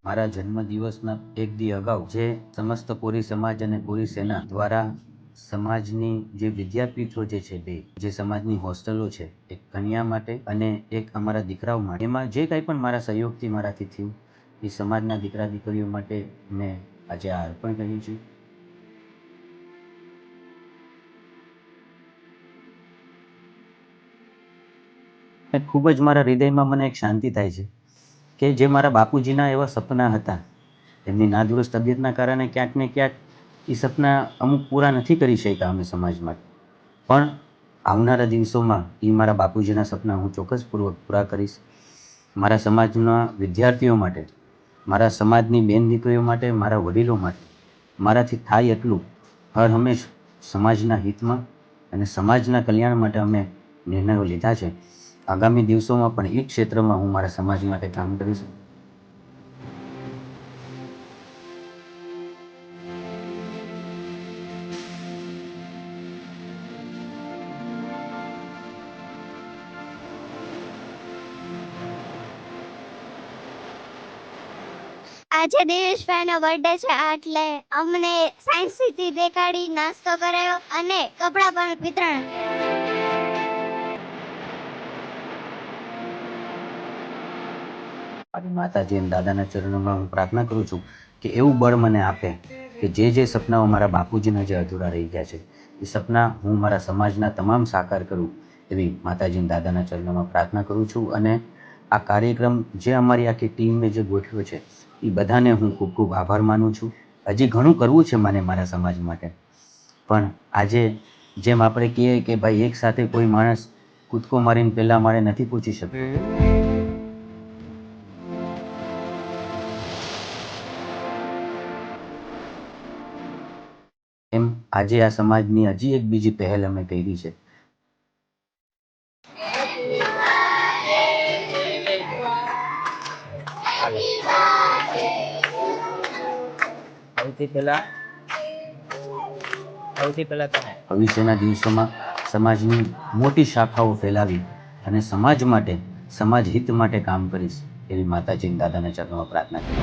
મારા જન્મદિવસના એક દી અગાઉ જે સમસ્ત કોરી સમાજ અને કોરી સેના દ્વારા સમાજની જે વિદ્યાપીઠો છે જે સમાજની હોસ્ટેલો છે, એક કન્યા માટે અને એક અમારા દીકરાઓ માટે, એમાં જે કંઈ પણ મારા સહયોગથી મારાથી થયું એ સમાજના દીકરા દીકરીઓ માટે મેં આજે આ અર્પણ કર્યું છે. ખૂબ જ મારા હૃદયમાં મને એક શાંતિ થાય છે કે જે મારા બાપુજીના એવા સપના હતા, એમની નાદુરસ્ત તબિયતના કારણે ક્યાંક ને ક્યાંક એ સપના અમુક પૂરા નથી કરી શક્યા અમે સમાજ માટે, પણ આવનારા દિવસોમાં એ મારા બાપુજીના સપના હું ચોક્કસપૂર્વક પૂરા કરીશ. મારા સમાજના વિદ્યાર્થીઓ માટે, મારા સમાજની બેન દીકરીઓ માટે, મારા વડીલો માટે મારાથી થાય એટલું હર હંમેશ સમાજના હિતમાં અને સમાજના કલ્યાણ માટે અમે નિર્ણયો લીધા છે. આગામી દિવસોમાં પણ એ ક્ષેત્રમાં હું મારા સમાજ માટે કામ કરીશ. આજે દિનેશભાઈનો બર્થડે છે એટલે અમને સાયન્સ સિટી દેખાડી, નાસ્તો કરાયો અને કપડાં પણ વિતરણ. મારી માતાજી અને દાદાના ચરણોમાં હું પ્રાર્થના કરું છું કે એવું બળ મને આપે કે જે સપનાઓ મારા બાપુજીના જે અધૂરા રહી ગયા છે એ સપના હું મારા સમાજના તમામ સાકાર કરું, એવી માતાજી અને દાદાના ચરણોમાં પ્રાર્થના કરું છું. અને આ કાર્યક્રમ જે અમારી આખી ટીમે જે ગોઠવ્યો છે એ બધાને હું ખૂબ ખૂબ આભાર માનું છું. હજી ઘણું કરવું છે મને મારા સમાજ માટે, પણ આજે જેમ આપણે કહીએ કે ભાઈ એક સાથે કોઈ માણસ કૂદકો મારીને પહેલા માળે નથી પહોંચી શકતો, એમ આજે આ સમાજની હજી એક બીજી પહેલ અમે કરી છે. ભવિષ્યના દિવસોમાં સમાજની મોટી શાખાઓ ફેલાવી અને સમાજ માટે, સમાજ હિત માટે કામ કરીશ, એવી માતાજી અને દાદાના ચરણોમાં પ્રાર્થના કરી.